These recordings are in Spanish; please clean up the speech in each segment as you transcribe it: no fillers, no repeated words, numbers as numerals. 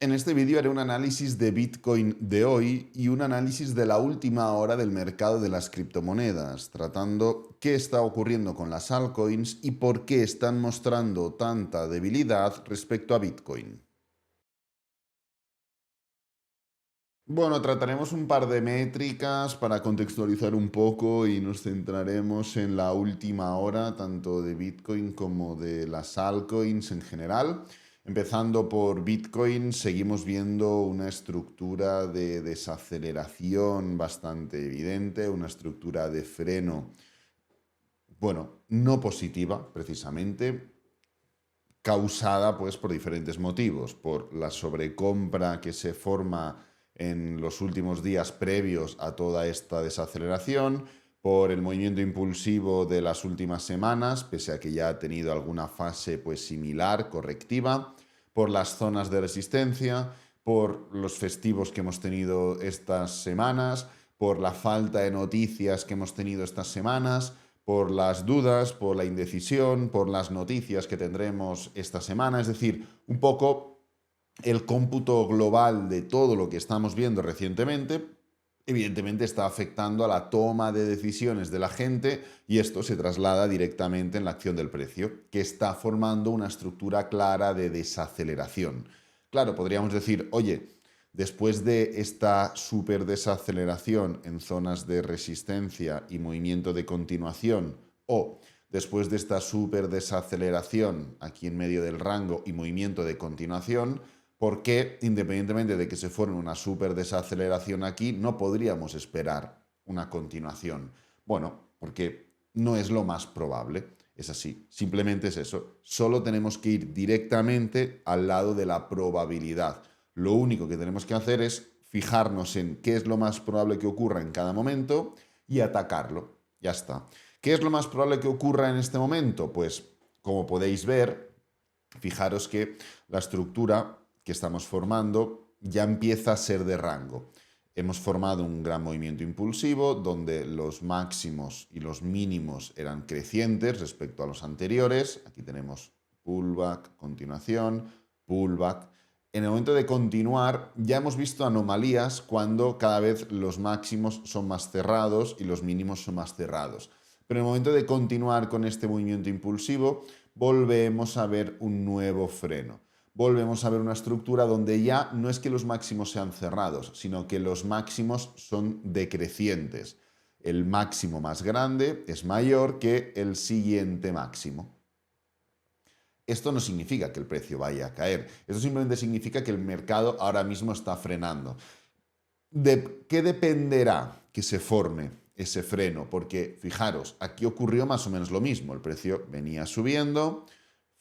En este vídeo haré un análisis de Bitcoin de hoy y un análisis de la última hora del mercado de las criptomonedas, tratando qué está ocurriendo con las altcoins y por qué están mostrando tanta debilidad respecto a Bitcoin. Bueno, trataremos un par de métricas para contextualizar un poco y nos centraremos en la última hora, tanto de Bitcoin como de las altcoins en general. Empezando por Bitcoin, seguimos viendo una estructura de desaceleración bastante evidente, una estructura de freno, bueno, no positiva precisamente, causada pues por diferentes motivos, por la sobrecompra que se forma en los últimos días previos a toda esta desaceleración, por el movimiento impulsivo de las últimas semanas, pese a que ya ha tenido alguna fase pues similar, correctiva, por las zonas de resistencia, por los festivos que hemos tenido estas semanas, por la falta de noticias que hemos tenido estas semanas, por las dudas, por la indecisión, por las noticias que tendremos esta semana. Es decir, un poco el cómputo global de todo lo que estamos viendo recientemente, evidentemente está afectando a la toma de decisiones de la gente y esto se traslada directamente en la acción del precio, que está formando una estructura clara de desaceleración. Claro, podríamos decir, oye, después de esta super desaceleración en zonas de resistencia y movimiento de continuación, o después de esta super desaceleración aquí en medio del rango y movimiento de continuación, ¿por qué, independientemente de que se forme una super desaceleración aquí, no podríamos esperar una continuación? Bueno, porque no es lo más probable. Es así, simplemente es eso. Solo tenemos que ir directamente al lado de la probabilidad. Lo único que tenemos que hacer es fijarnos en qué es lo más probable que ocurra en cada momento y atacarlo. Ya está. ¿Qué es lo más probable que ocurra en este momento? Pues, como podéis ver, fijaros que la estructura que estamos formando ya empieza a ser de rango. Hemos formado un gran movimiento impulsivo donde los máximos y los mínimos eran crecientes respecto a los anteriores. Aquí tenemos pullback, continuación, pullback. En el momento de continuar ya hemos visto anomalías cuando cada vez los máximos son más cerrados y los mínimos son más cerrados. Pero en el momento de continuar con este movimiento impulsivo volvemos a ver un nuevo freno. Volvemos a ver una estructura donde ya no es que los máximos sean cerrados, sino que los máximos son decrecientes. El máximo más grande es mayor que el siguiente máximo. Esto no significa que el precio vaya a caer. Esto simplemente significa que el mercado ahora mismo está frenando. ¿De qué dependerá que se forme ese freno? Porque fijaros, aquí ocurrió más o menos lo mismo. El precio venía subiendo,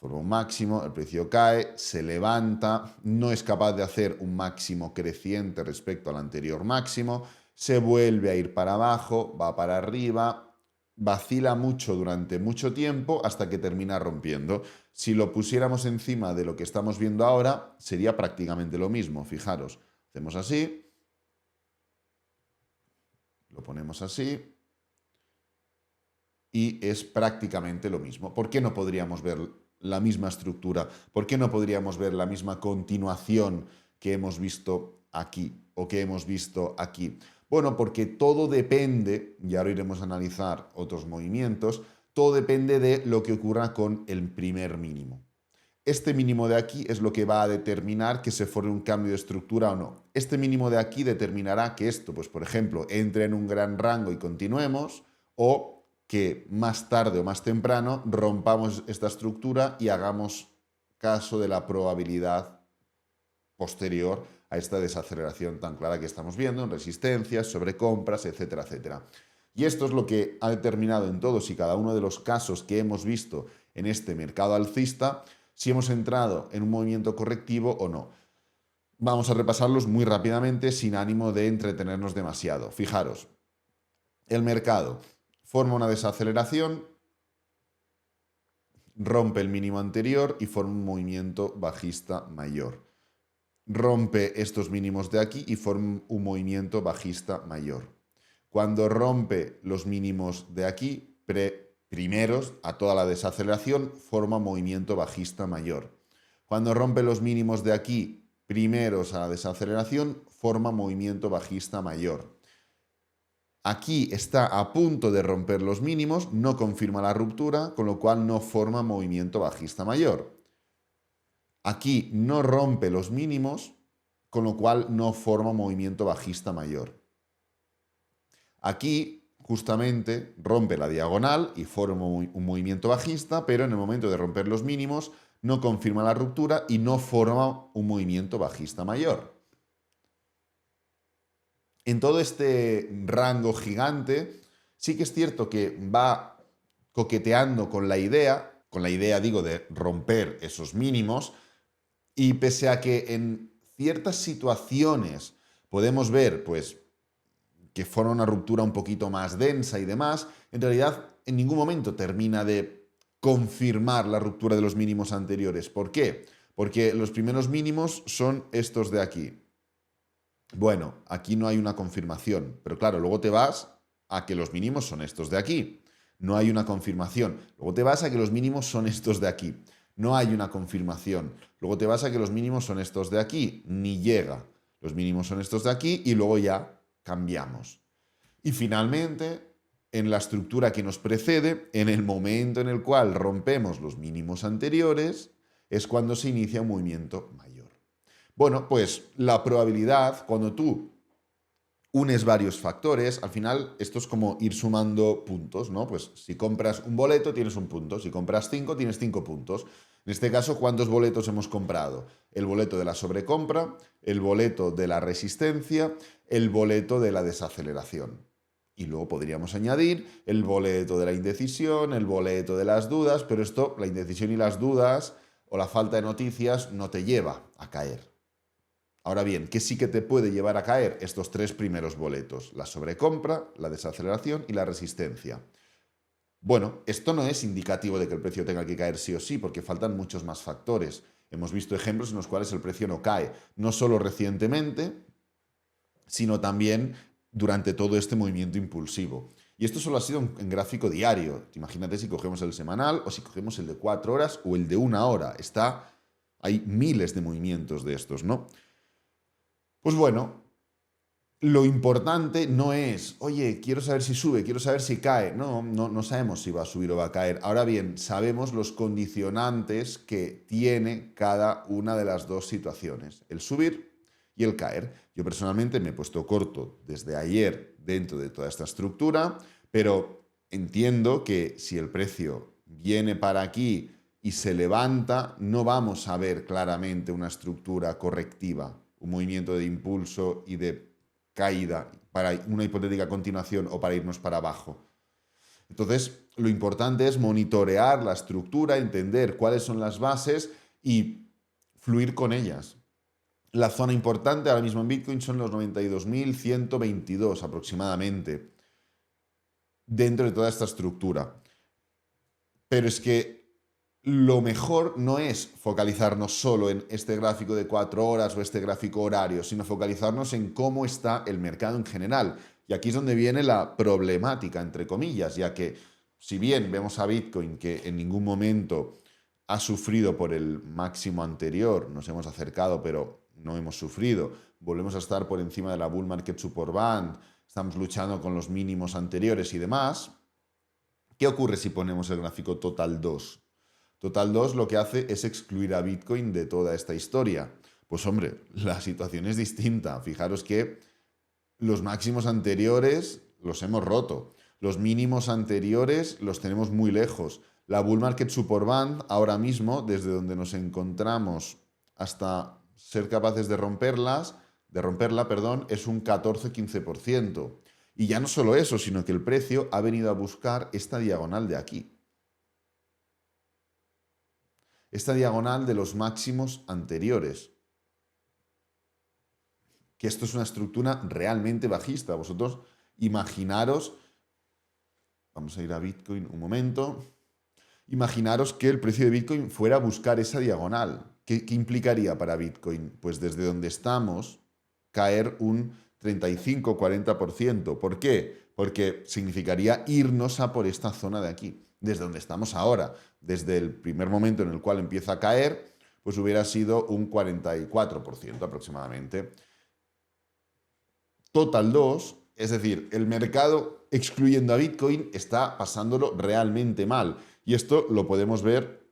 forma un máximo, el precio cae, se levanta, no es capaz de hacer un máximo creciente respecto al anterior máximo, se vuelve a ir para abajo, va para arriba, vacila mucho durante mucho tiempo hasta que termina rompiendo. Si lo pusiéramos encima de lo que estamos viendo ahora, sería prácticamente lo mismo. Fijaros, hacemos así, lo ponemos así y es prácticamente lo mismo. ¿Por qué no podríamos ver la misma estructura? ¿Por qué no podríamos ver la misma continuación que hemos visto aquí o que hemos visto aquí? Bueno, porque todo depende, y ahora iremos a analizar otros movimientos, todo depende de lo que ocurra con el primer mínimo. Este mínimo de aquí es lo que va a determinar que se forme un cambio de estructura o no. Este mínimo de aquí determinará que esto, pues por ejemplo, entre en un gran rango y continuemos, o que más tarde o más temprano rompamos esta estructura y hagamos caso de la probabilidad posterior a esta desaceleración tan clara que estamos viendo en resistencias, sobrecompras, etcétera, etcétera. Y esto es lo que ha determinado en todos y cada uno de los casos que hemos visto en este mercado alcista si hemos entrado en un movimiento correctivo o no. Vamos a repasarlos muy rápidamente sin ánimo de entretenernos demasiado. Fijaros, el mercado forma una desaceleración, rompe el mínimo anterior y forma un movimiento bajista mayor. Rompe estos mínimos de aquí y forma un movimiento bajista mayor. Cuando rompe los mínimos de aquí, primeros a toda la desaceleración, forma movimiento bajista mayor. Cuando rompe los mínimos de aquí primeros a la desaceleración forma movimiento bajista mayor. Aquí está a punto de romper los mínimos, no confirma la ruptura, con lo cual no forma movimiento bajista mayor. Aquí no rompe los mínimos, con lo cual no forma movimiento bajista mayor. Aquí justamente rompe la diagonal y forma un movimiento bajista, pero en el momento de romper los mínimos no confirma la ruptura y no forma un movimiento bajista mayor. En todo este rango gigante, sí que es cierto que va coqueteando con la idea digo de romper esos mínimos, y pese a que en ciertas situaciones podemos ver pues que forma una ruptura un poquito más densa y demás, en realidad en ningún momento termina de confirmar la ruptura de los mínimos anteriores. ¿Por qué? Porque los primeros mínimos son estos de aquí. Bueno, aquí no hay una confirmación, pero claro, luego te vas a que los mínimos son estos de aquí. No hay una confirmación. Luego te vas a que los mínimos son estos de aquí. No hay una confirmación. Luego te vas a que los mínimos son estos de aquí. Ni llega. Los mínimos son estos de aquí y luego ya cambiamos. Y finalmente, en la estructura que nos precede, en el momento en el cual rompemos los mínimos anteriores, es cuando se inicia un movimiento mayor. Bueno, pues la probabilidad, cuando tú unes varios factores, al final esto es como ir sumando puntos, ¿no? Pues si compras un boleto tienes un punto, si compras 5 tienes 5 puntos. En este caso, ¿cuántos boletos hemos comprado? El boleto de la sobrecompra, el boleto de la resistencia, el boleto de la desaceleración. Y luego podríamos añadir el boleto de la indecisión, el boleto de las dudas, pero esto, la indecisión y las dudas o la falta de noticias no te lleva a caer. Ahora bien, ¿qué sí que te puede llevar a caer? Estos tres primeros boletos, la sobrecompra, la desaceleración y la resistencia. Bueno, esto no es indicativo de que el precio tenga que caer sí o sí, porque faltan muchos más factores. Hemos visto ejemplos en los cuales el precio no cae, no solo recientemente, sino también durante todo este movimiento impulsivo. Y esto solo ha sido en gráfico diario. Imagínate si cogemos el semanal o si cogemos el de 4 horas o el de 1 hora. Hay miles de movimientos de estos, ¿no? Pues bueno, lo importante no es, oye, quiero saber si sube, quiero saber si cae. No sabemos si va a subir o va a caer. Ahora bien, sabemos los condicionantes que tiene cada una de las dos situaciones, el subir y el caer. Yo personalmente me he puesto corto desde ayer dentro de toda esta estructura, pero entiendo que si el precio viene para aquí y se levanta, no vamos a ver claramente una estructura correctiva, un movimiento de impulso y de caída para una hipotética continuación o para irnos para abajo. Entonces, lo importante es monitorear la estructura, entender cuáles son las bases y fluir con ellas. La zona importante ahora mismo en Bitcoin son los 92.122 aproximadamente, dentro de toda esta estructura. Pero es que lo mejor no es focalizarnos solo en este gráfico de 4 horas o este gráfico horario, sino focalizarnos en cómo está el mercado en general. Y aquí es donde viene la problemática, entre comillas, ya que si bien vemos a Bitcoin que en ningún momento ha sufrido por el máximo anterior, nos hemos acercado, pero no hemos sufrido, volvemos a estar por encima de la Bull Market Support Band, estamos luchando con los mínimos anteriores y demás. ¿Qué ocurre si ponemos el gráfico Total 2? Total 2 lo que hace es excluir a Bitcoin de toda esta historia. Pues hombre, la situación es distinta. Fijaros que los máximos anteriores los hemos roto. Los mínimos anteriores los tenemos muy lejos. La Bull Market Support Band ahora mismo, desde donde nos encontramos hasta ser capaces de romperla, es un 14-15%. Y ya no solo eso, sino que el precio ha venido a buscar esta diagonal de aquí. Esta diagonal de los máximos anteriores. Que esto es una estructura realmente bajista. Vosotros imaginaros, vamos a ir a Bitcoin un momento, imaginaros que el precio de Bitcoin fuera a buscar esa diagonal. ¿Qué implicaría para Bitcoin? Pues desde donde estamos, caer un 35-40%. ¿Por qué? Porque significaría irnos a por esta zona de aquí, desde donde estamos ahora, desde el primer momento en el cual empieza a caer, pues hubiera sido un 44% aproximadamente. Total 2, es decir, el mercado, excluyendo a Bitcoin, está pasándolo realmente mal. Y esto lo podemos ver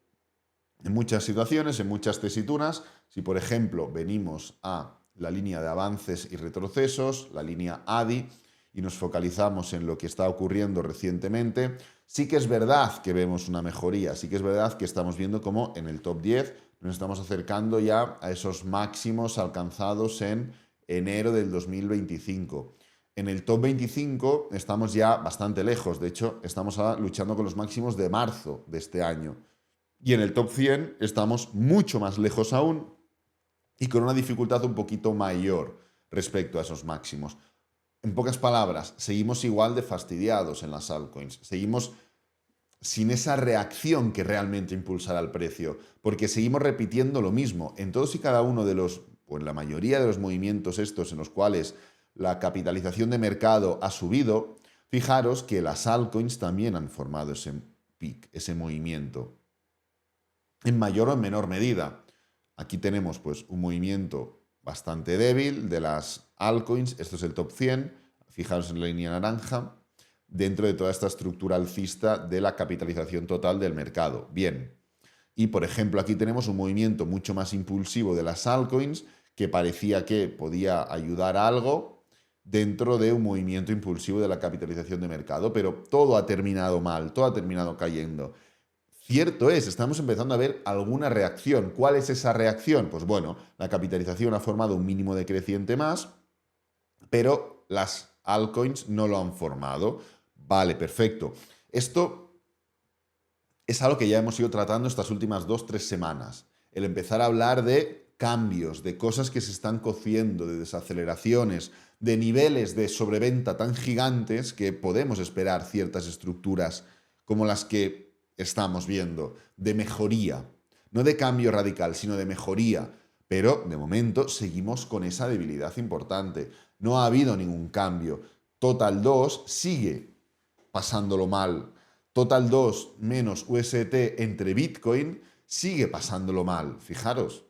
en muchas situaciones, en muchas tesituras. Si, por ejemplo, venimos a la línea de avances y retrocesos, la línea ADI, y nos focalizamos en lo que está ocurriendo recientemente, sí que es verdad que vemos una mejoría, sí que es verdad que estamos viendo cómo en el top 10 nos estamos acercando ya a esos máximos alcanzados en enero del 2025. En el top 25 estamos ya bastante lejos, de hecho estamos luchando con los máximos de marzo de este año. Y en el top 100 estamos mucho más lejos aún y con una dificultad un poquito mayor respecto a esos máximos. En pocas palabras, seguimos igual de fastidiados en las altcoins, seguimos sin esa reacción que realmente impulsará el precio, porque seguimos repitiendo lo mismo en todos y cada uno de los, o en la mayoría de los movimientos estos en los cuales la capitalización de mercado ha subido. Fijaros que las altcoins también han formado ese peak, ese movimiento, en mayor o en menor medida. Aquí tenemos pues un movimiento bastante débil de las altcoins, esto es el top 100, fijaros en la línea naranja, dentro de toda esta estructura alcista de la capitalización total del mercado. Bien, y por ejemplo aquí tenemos un movimiento mucho más impulsivo de las altcoins que parecía que podía ayudar a algo dentro de un movimiento impulsivo de la capitalización de mercado, pero todo ha terminado mal, todo ha terminado cayendo. Cierto es, estamos empezando a ver alguna reacción. ¿Cuál es esa reacción? Pues bueno, la capitalización ha formado un mínimo decreciente más, pero las altcoins no lo han formado. Vale, perfecto. Esto es algo que ya hemos ido tratando estas últimas 2-3 semanas. El empezar a hablar de cambios, de cosas que se están cociendo, de desaceleraciones, de niveles de sobreventa tan gigantes que podemos esperar ciertas estructuras como las que estamos viendo, de mejoría. No de cambio radical, sino de mejoría. Pero de momento seguimos con esa debilidad importante. No ha habido ningún cambio. Total 2 sigue pasándolo mal. Total 2 menos UST entre Bitcoin sigue pasándolo mal. Fijaros.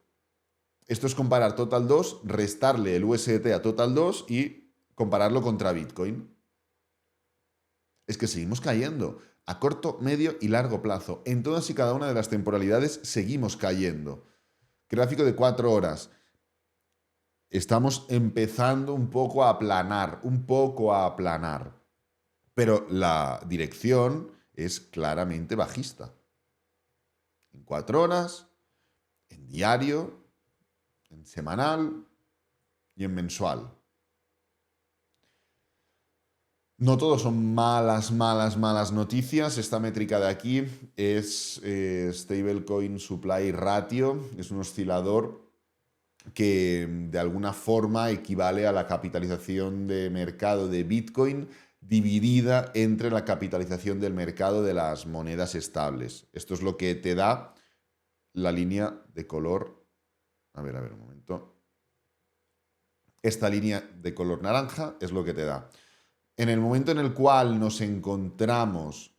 Esto es comparar Total 2, restarle el UST a Total 2 y compararlo contra Bitcoin. Es que seguimos cayendo. A corto, medio y largo plazo. En todas y cada una de las temporalidades seguimos cayendo. Gráfico de 4 horas. Estamos empezando un poco a aplanar, Pero la dirección es claramente bajista. En 4 horas, en diario, en semanal y en mensual. No todos son malas noticias. Esta métrica de aquí es Stablecoin Supply Ratio. Es un oscilador que de alguna forma equivale a la capitalización de mercado de Bitcoin dividida entre la capitalización del mercado de las monedas estables. Esto es lo que te da la línea de color. A ver, un momento. Esta línea de color naranja es lo que te da. En el momento en el cual nos encontramos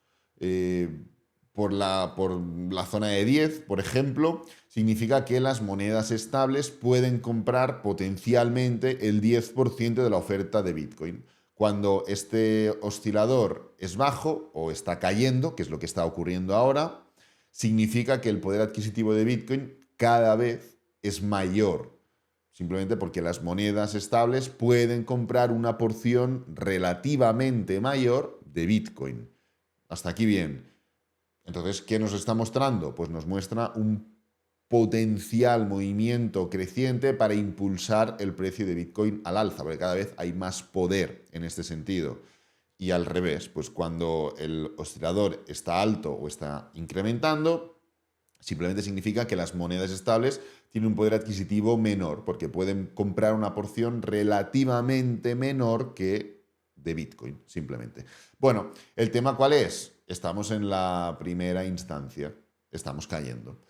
por la zona de 10, por ejemplo, significa que las monedas estables pueden comprar potencialmente el 10% de la oferta de Bitcoin. Cuando este oscilador es bajo o está cayendo, que es lo que está ocurriendo ahora, significa que el poder adquisitivo de Bitcoin cada vez es mayor. Simplemente porque las monedas estables pueden comprar una porción relativamente mayor de Bitcoin. Hasta aquí bien. Entonces, ¿qué nos está mostrando? Pues nos muestra un potencial movimiento creciente para impulsar el precio de Bitcoin al alza, porque cada vez hay más poder en este sentido. Y al revés, pues cuando el oscilador está alto o está incrementando, simplemente significa que las monedas estables tienen un poder adquisitivo menor, porque pueden comprar una porción relativamente menor que de Bitcoin, simplemente. Bueno, ¿el tema cuál es? Estamos en la primera instancia, estamos cayendo.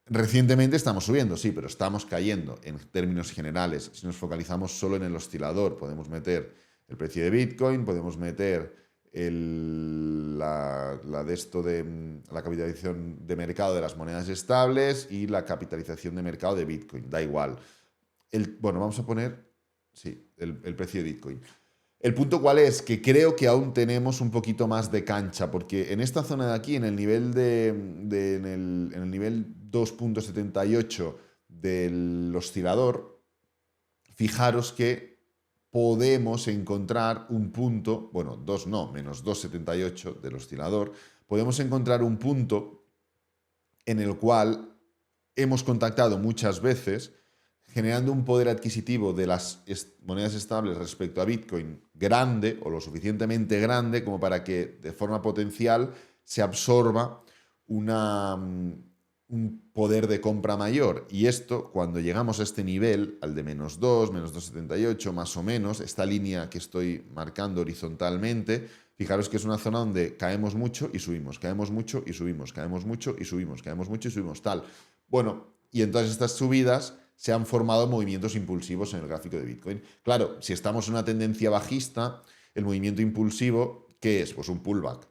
Recientemente estamos subiendo, sí, pero estamos cayendo en términos generales. Si nos focalizamos solo en el oscilador, podemos meter el precio de Bitcoin, podemos meter la capitalización de mercado de las monedas estables y la capitalización de mercado de Bitcoin, da igual. Bueno, vamos a poner, sí, el precio de Bitcoin. El punto cuál es, que creo que aún tenemos un poquito más de cancha, porque en esta zona de aquí, en el nivel en el nivel 2.78 del oscilador, fijaros que podemos encontrar un punto, bueno, 2 no, menos 2,78 del oscilador, podemos encontrar un punto en el cual hemos contactado muchas veces, generando un poder adquisitivo de las monedas estables respecto a Bitcoin grande o lo suficientemente grande como para que de forma potencial se absorba un poder de compra mayor. Y esto, cuando llegamos a este nivel, al de menos 2, menos 2,78, más o menos, esta línea que estoy marcando horizontalmente, fijaros que es una zona donde caemos mucho y subimos, caemos mucho y subimos, caemos mucho y subimos, caemos mucho y subimos, tal. Bueno, y en todas estas subidas se han formado movimientos impulsivos en el gráfico de Bitcoin. Claro, si estamos en una tendencia bajista, el movimiento impulsivo, ¿qué es? Pues un pullback.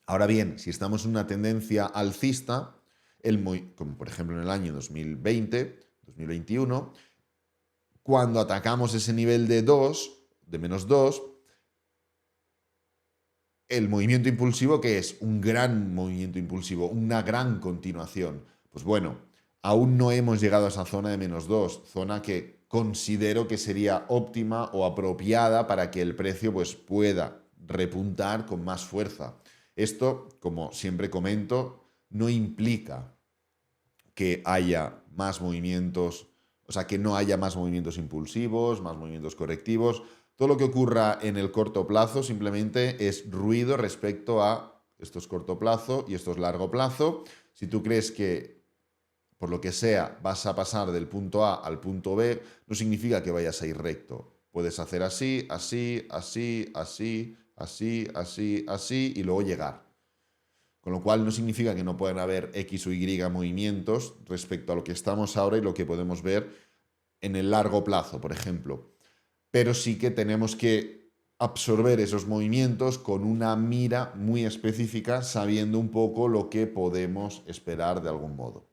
Ahora bien, si estamos en una tendencia alcista, como por ejemplo en el año 2020, 2021, cuando atacamos ese nivel de 2, de menos 2, el movimiento impulsivo, ¿qué es? Un gran movimiento impulsivo, una gran continuación. Pues bueno, aún no hemos llegado a esa zona de menos 2, zona que considero que sería óptima o apropiada para que el precio pues, pueda repuntar con más fuerza. Esto, como siempre comento, no implica que haya más movimientos, o sea, que no haya más movimientos impulsivos, más movimientos correctivos. Todo lo que ocurra en el corto plazo simplemente es ruido respecto a esto es corto plazo y esto es largo plazo. Si tú crees que por lo que sea vas a pasar del punto A al punto B, no significa que vayas a ir recto. Puedes hacer así, así, así, así, así, así, así y luego llegar. Con lo cual no significa que no puedan haber X o Y movimientos respecto a lo que estamos ahora y lo que podemos ver en el largo plazo, por ejemplo. Pero sí que tenemos que absorber esos movimientos con una mira muy específica, sabiendo un poco lo que podemos esperar de algún modo.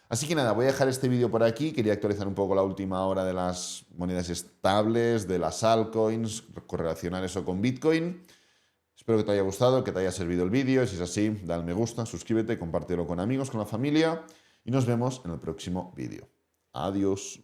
Así que nada, voy a dejar este vídeo por aquí. Quería actualizar un poco la última hora de las monedas estables, de las altcoins, correlacionar eso con Bitcoin. Espero que te haya gustado, que te haya servido el vídeo. Si es así, dale me gusta, suscríbete, compártelo con amigos, con la familia y nos vemos en el próximo vídeo. Adiós.